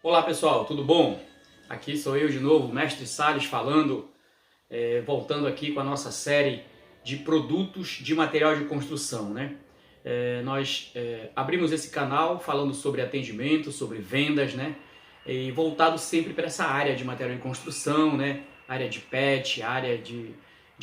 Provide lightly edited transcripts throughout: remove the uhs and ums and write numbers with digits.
Olá pessoal, tudo bom? Aqui sou eu de novo, Mestre Salles falando, voltando aqui com a nossa série de produtos de material de construção, né? Nós abrimos esse canal falando sobre atendimento, sobre vendas, né? E voltado sempre para essa área de material de construção, né? Área de PET, área de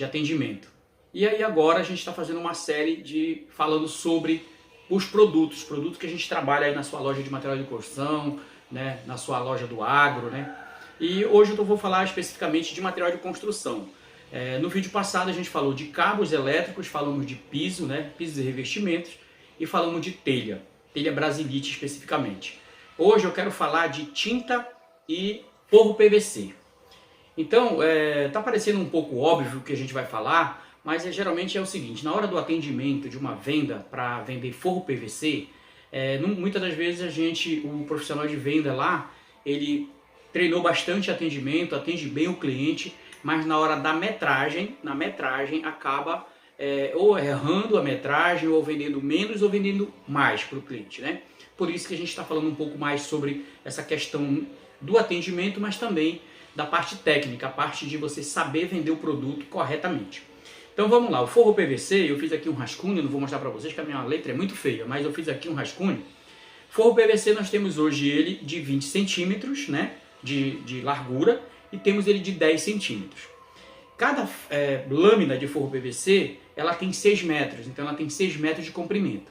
atendimento. E aí agora a gente está fazendo uma série falando sobre os produtos que a gente trabalha aí na sua loja de material de construção, né, na sua loja do agro, né? E hoje eu vou falar especificamente de material de construção. No vídeo passado a gente falou de cabos elétricos, falamos de piso, né, pisos e revestimentos, e falamos de telha brasilite especificamente. Hoje eu quero falar de tinta e forro PVC. Então, tá parecendo um pouco óbvio o que a gente vai falar, mas geralmente é o seguinte: na hora do atendimento de uma venda para vender forro PVC, muitas das vezes o profissional de venda lá, ele treinou bastante atendimento, atende bem o cliente, mas na hora da metragem, acaba ou errando a metragem, ou vendendo menos ou vendendo mais para o cliente, né? Por isso que a gente está falando um pouco mais sobre essa questão do atendimento, mas também da parte técnica, a parte de você saber vender o produto corretamente. Então vamos lá, o forro PVC, eu fiz aqui um rascunho, não vou mostrar para vocês que a minha letra é muito feia, mas eu fiz aqui um rascunho. Forro PVC nós temos hoje ele de 20 centímetros, né, de largura, e temos ele de 10 centímetros. Cada lâmina de forro PVC, ela tem 6 metros, então ela tem 6 metros de comprimento.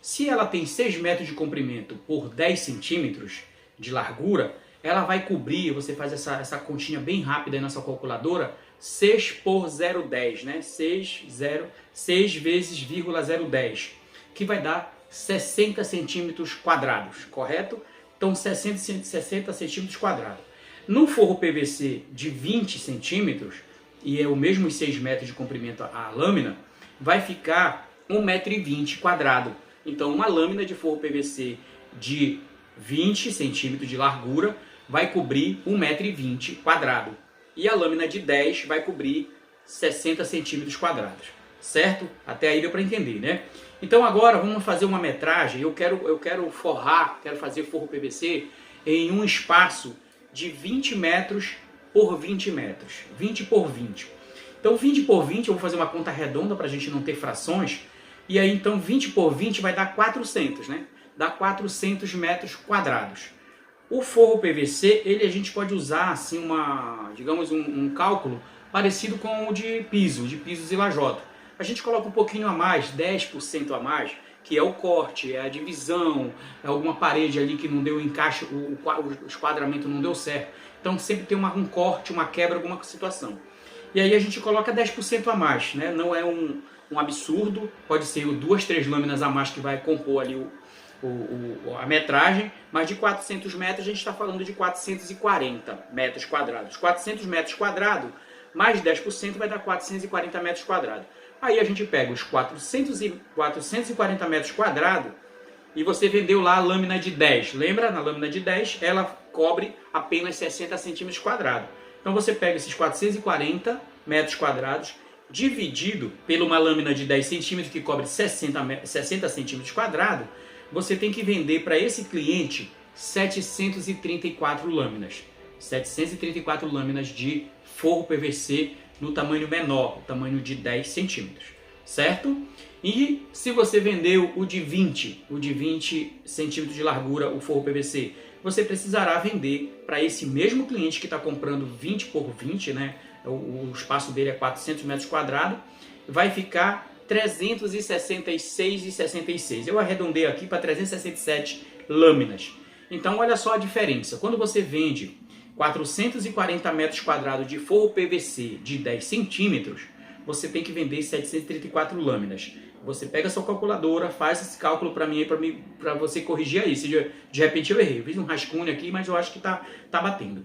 Se ela tem 6 metros de comprimento por 10 centímetros de largura, ela vai cobrir, você faz essa continha bem rápida aí na sua calculadora, 6 por 0,10, né? 6 vezes 0,010, que vai dar 60 centímetros quadrados, correto? Então 60 centímetros quadrados. No forro PVC de 20 centímetros, e é o mesmo 6 metros de comprimento a lâmina, vai ficar 1,20 m quadrado. Então uma lâmina de forro PVC de 20 centímetros de largura vai cobrir 1,20 m quadrado. E a lâmina de 10 vai cobrir 60 centímetros quadrados. Certo? Até aí deu para entender, né? Então agora vamos fazer uma metragem. Eu quero fazer forro PVC em um espaço de 20 metros por 20 metros. 20 por 20. Então 20 por 20, eu vou fazer uma conta redonda para a gente não ter frações. E aí então 20 por 20 vai dar 400, né? Dá 400 metros quadrados. O forro PVC, a gente pode usar assim um cálculo parecido com o de pisos e lajota. A gente coloca um pouquinho a mais, 10% a mais, que é o corte, é a divisão, é alguma parede ali que não deu encaixe, o esquadramento não deu certo. Então sempre tem um corte, uma quebra, alguma situação. E aí a gente coloca 10% a mais, né? Não é um absurdo, pode ser 2, 3 lâminas a mais que vai compor ali a metragem, mas de 400 metros a gente está falando de 440 metros quadrados. 400 metros quadrados mais 10% vai dar 440 metros quadrados. Aí a gente pega os 440 metros quadrados e você vendeu lá a lâmina de 10. Lembra? Na lâmina de 10 ela cobre apenas 60 centímetros quadrados. Então você pega esses 440 metros quadrados dividido por uma lâmina de 10 centímetros que cobre 60 centímetros quadrados. Você tem que vender para esse cliente 734 lâminas. 734 lâminas de forro PVC no tamanho menor, o tamanho de 10 centímetros. Certo? E se você vendeu o de 20 centímetros de largura, o forro PVC, você precisará vender para esse mesmo cliente que está comprando 20 por 20, né? O espaço dele é 400 metros quadrados, vai ficar 366,66. Eu arredondei aqui para 367 lâminas. Então olha só a diferença. Quando você vende 440 metros quadrados de forro PVC de 10 centímetros, você tem que vender 734 lâminas. Você pega a sua calculadora, faz esse cálculo para mim, para você corrigir aí. Se de repente eu errei. Eu fiz um rascunho aqui, mas eu acho que tá batendo.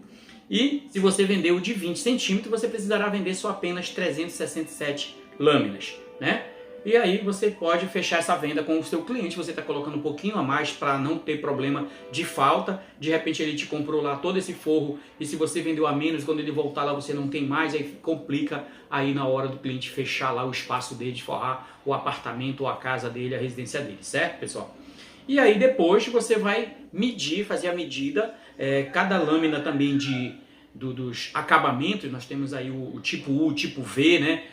E se você vender o de 20 centímetros, você precisará vender só apenas 367 lâminas, né? E aí você pode fechar essa venda com o seu cliente, você está colocando um pouquinho a mais para não ter problema de falta. De repente ele te comprou lá todo esse forro e se você vendeu a menos, quando ele voltar lá você não tem mais, aí complica aí na hora do cliente fechar lá o espaço dele, de forrar o apartamento ou a casa dele, a residência dele, certo, pessoal? E aí depois você vai medir, fazer a medida, cada lâmina também dos acabamentos, nós temos aí o tipo U, o tipo V, né?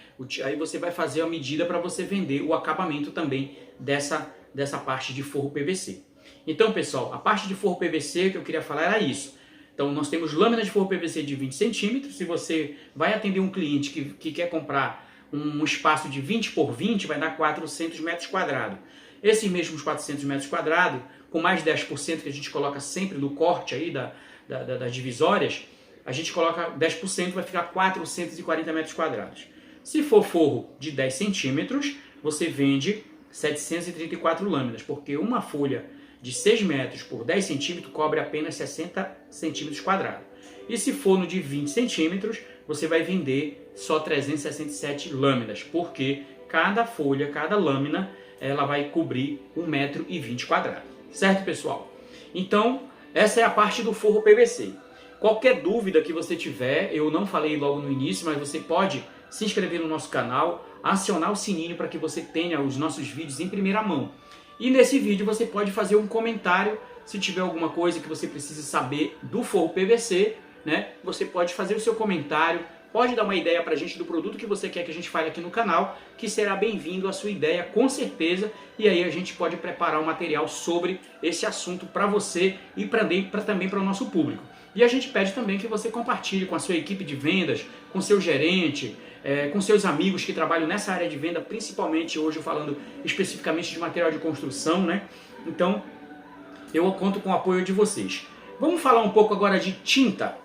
Aí você vai fazer a medida para você vender o acabamento também dessa parte de forro PVC. Então, pessoal, a parte de forro PVC que eu queria falar era isso. Então, nós temos lâmina de forro PVC de 20 centímetros. Se você vai atender um cliente que quer comprar um espaço de 20 por 20, vai dar 400 metros quadrados. Esses mesmos 400 metros quadrados, com mais 10% que a gente coloca sempre no corte aí das divisórias, a gente coloca 10%, vai ficar 440 metros quadrados. Se for forro de 10 centímetros, você vende 734 lâminas, porque uma folha de 6 metros por 10 centímetros cobre apenas 60 centímetros quadrados. E se for no de 20 centímetros, você vai vender só 367 lâminas, porque cada folha, cada lâmina, ela vai cobrir 1,20 metro quadrado. Certo, pessoal? Então, essa é a parte do forro PVC. Qualquer dúvida que você tiver, eu não falei logo no início, mas você pode se inscrever no nosso canal, acionar o sininho para que você tenha os nossos vídeos em primeira mão. E nesse vídeo você pode fazer um comentário, se tiver alguma coisa que você precise saber do forro PVC, né? Você pode fazer o seu comentário, pode dar uma ideia para a gente do produto que você quer que a gente fale aqui no canal, que será bem-vindo a sua ideia, com certeza, e aí a gente pode preparar um material sobre esse assunto para você e também para o nosso público. E a gente pede também que você compartilhe com a sua equipe de vendas, com seu gerente, com seus amigos que trabalham nessa área de venda, principalmente hoje falando especificamente de material de construção, né? Então, eu conto com o apoio de vocês. Vamos falar um pouco agora de tinta.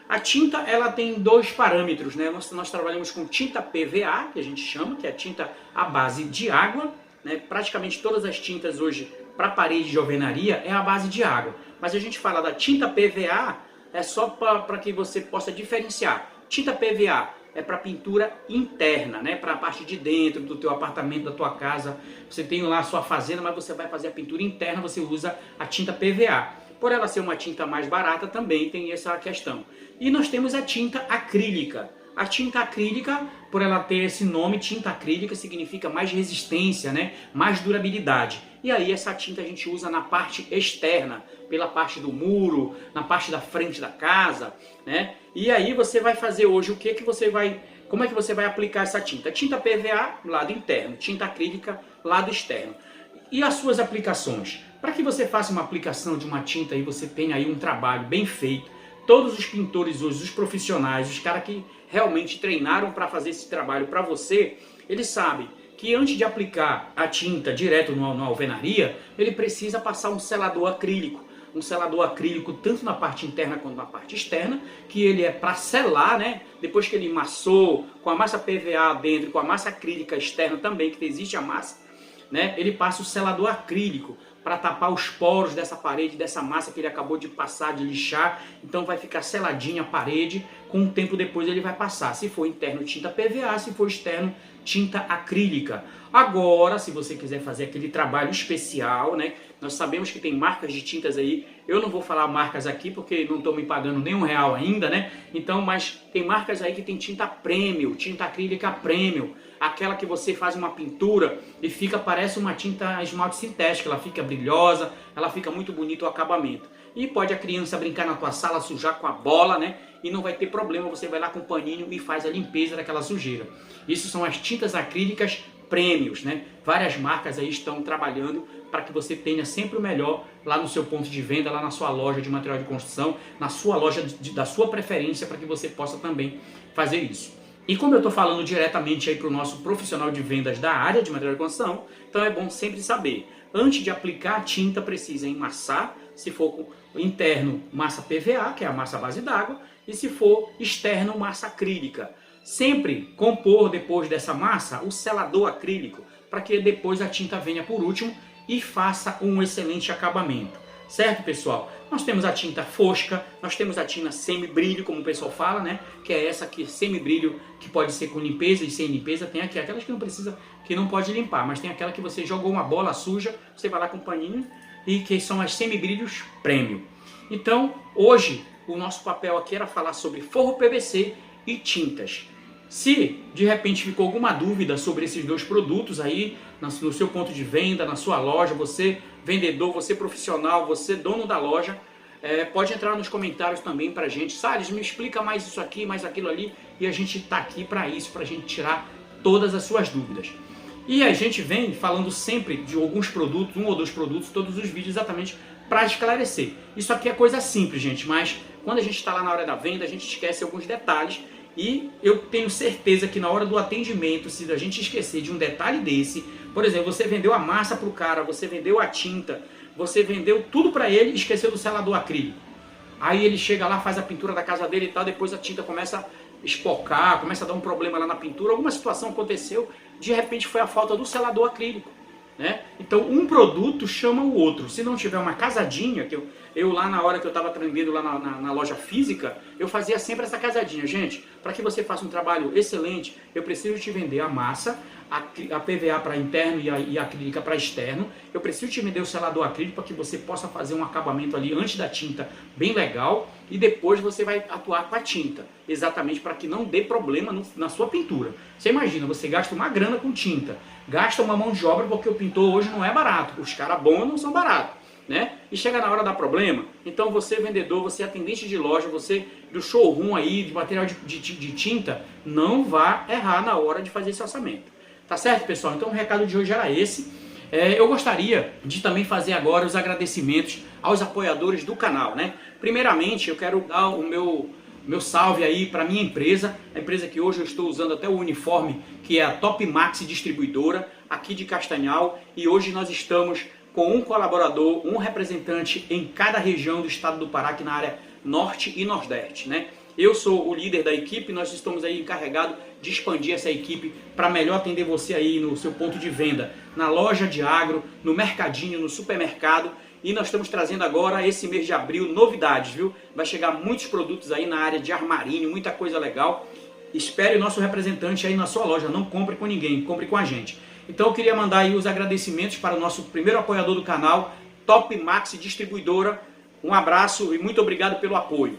A tinta, ela tem dois parâmetros, né? Nós trabalhamos com tinta PVA, que a gente chama, que é a tinta à base de água, né? Praticamente todas as tintas hoje para parede de alvenaria é a base de água. Mas a gente fala da tinta PVA, é só para que você possa diferenciar. Tinta PVA é para pintura interna, né? Para a parte de dentro do teu apartamento, da tua casa. Você tem lá a sua fazenda, mas você vai fazer a pintura interna, você usa a tinta PVA. Por ela ser uma tinta mais barata, também tem essa questão. E nós temos a tinta acrílica. A tinta acrílica, por ela ter esse nome, tinta acrílica, significa mais resistência, né? Mais durabilidade. E aí essa tinta a gente usa na parte externa, pela parte do muro, na parte da frente da casa, né? E aí você vai fazer hoje como é que você vai aplicar essa tinta? Tinta PVA, lado interno, tinta acrílica, lado externo. E as suas aplicações? Para que você faça uma aplicação de uma tinta e você tenha aí um trabalho bem feito, todos os pintores hoje, os profissionais, os caras que realmente treinaram para fazer esse trabalho para você, eles sabem que antes de aplicar a tinta direto na alvenaria, ele precisa passar um selador acrílico. Um selador acrílico tanto na parte interna quanto na parte externa, que ele é para selar, né? Depois que ele massou, com a massa PVA dentro, com a massa acrílica externa também, que existe a massa, né? Ele passa o selador acrílico para tapar os poros dessa parede, dessa massa que ele acabou de passar, de lixar. Então vai ficar seladinha a parede, com um tempo depois ele vai passar. Se for interno, tinta PVA, se for externo, tinta acrílica. Agora, se você quiser fazer aquele trabalho especial, né? Nós sabemos que tem marcas de tintas aí, eu não vou falar marcas aqui porque não estou me pagando nenhum real ainda, né? Então, mas tem marcas aí que tem tinta premium, tinta acrílica premium, aquela que você faz uma pintura e parece uma tinta esmalte sintética, ela fica brilhosa, ela fica muito bonito o acabamento. E pode a criança brincar na tua sala, sujar com a bola, né? E não vai ter problema, você vai lá com um paninho e faz a limpeza daquela sujeira. Isso são as tintas acrílicas prêmios, né? Várias marcas aí estão trabalhando para que você tenha sempre o melhor lá no seu ponto de venda, lá na sua loja de material de construção, na sua loja da sua preferência, para que você possa também fazer isso. E como eu estou falando diretamente aí para o nosso profissional de vendas da área de material de construção, então é bom sempre saber, antes de aplicar a tinta, precisa enmassar, se for interno, massa PVA, que é a massa à base d'água, e se for externo, massa acrílica. Sempre compor depois dessa massa o selador acrílico, para que depois a tinta venha por último e faça um excelente acabamento. Certo, pessoal? Nós temos a tinta fosca, nós temos a tinta semi-brilho, como o pessoal fala, né? Que é essa aqui, semi-brilho, que pode ser com limpeza e sem limpeza. Tem aqui aquelas que não precisa, que não pode limpar, mas tem aquela que você jogou uma bola suja, você vai lá com um paninho, e que são as semi-brilhos premium. Então, hoje, o nosso papel aqui era falar sobre forro PVC e tintas. Se de repente ficou alguma dúvida sobre esses dois produtos aí, no seu ponto de venda, na sua loja, você vendedor, você profissional, você dono da loja, pode entrar nos comentários também pra gente. Salles, me explica mais isso aqui, mais aquilo ali, e a gente tá aqui para isso, pra gente tirar todas as suas dúvidas. E a gente vem falando sempre de alguns produtos, um ou dois produtos, todos os vídeos exatamente para esclarecer. Isso aqui é coisa simples, gente, mas quando a gente está lá na hora da venda, a gente esquece alguns detalhes. E eu tenho certeza que na hora do atendimento, se a gente esquecer de um detalhe desse, por exemplo, você vendeu a massa para o cara, você vendeu a tinta, você vendeu tudo para ele e esqueceu do selador acrílico. Aí ele chega lá, faz a pintura da casa dele e tal, depois a tinta começa a espocar, começa a dar um problema lá na pintura, alguma situação aconteceu, de repente foi a falta do selador acrílico. Né? Então um produto chama o outro. Se não tiver uma casadinha, que eu lá na hora que eu estava atendendo lá na loja física, eu fazia sempre essa casadinha. Gente, para que você faça um trabalho excelente, eu preciso te vender a massa, a PVA para interno e a acrílica para externo. Eu preciso te vender o selador acrílico para que você possa fazer um acabamento ali antes da tinta bem legal e depois você vai atuar com a tinta, exatamente para que não dê problema na sua pintura. Você imagina, você gasta uma grana com tinta, gasta uma mão de obra porque o pintor hoje não é barato, os caras bons não são baratos, né? E chega na hora da problema, então você vendedor, você atendente de loja, você do showroom aí, de material de tinta, não vá errar na hora de fazer esse orçamento. Tá certo, pessoal? Então o recado de hoje era esse. Eu gostaria de também fazer agora os agradecimentos aos apoiadores do canal, né? Primeiramente, eu quero dar o meu salve aí para minha empresa, a empresa que hoje eu estou usando até o uniforme, que é a Top Max Distribuidora, aqui de Castanhal, e hoje nós estamos com um colaborador, um representante em cada região do estado do Pará, aqui na área norte e nordeste, né? Eu sou o líder da equipe, nós estamos aí encarregados de expandir essa equipe para melhor atender você aí no seu ponto de venda, na loja de agro, no mercadinho, no supermercado. E nós estamos trazendo agora, esse mês de abril, novidades, viu? Vai chegar muitos produtos aí na área de armarinho, muita coisa legal. Espere o nosso representante aí na sua loja, não compre com ninguém, compre com a gente. Então eu queria mandar aí os agradecimentos para o nosso primeiro apoiador do canal, Top Max Distribuidora. Um abraço e muito obrigado pelo apoio.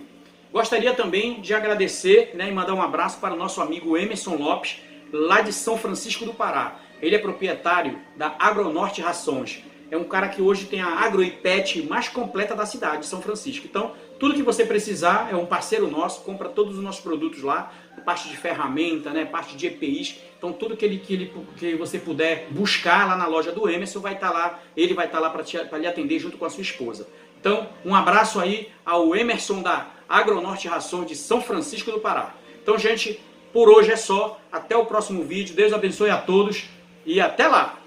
Gostaria também de agradecer, né, e mandar um abraço para o nosso amigo Emerson Lopes, lá de São Francisco do Pará. Ele é proprietário da Agronorte Rações. É um cara que hoje tem a agro e pet mais completa da cidade de São Francisco. Então, tudo que você precisar, é um parceiro nosso, compra todos os nossos produtos lá, parte de ferramenta, né, parte de EPIs. Então, tudo que você puder buscar lá na loja do Emerson, vai estar lá, ele vai estar lá para lhe atender junto com a sua esposa. Então, um abraço aí ao Emerson da Agronorte Rações de São Francisco do Pará. Então, gente, por hoje é só. Até o próximo vídeo. Deus abençoe a todos e até lá!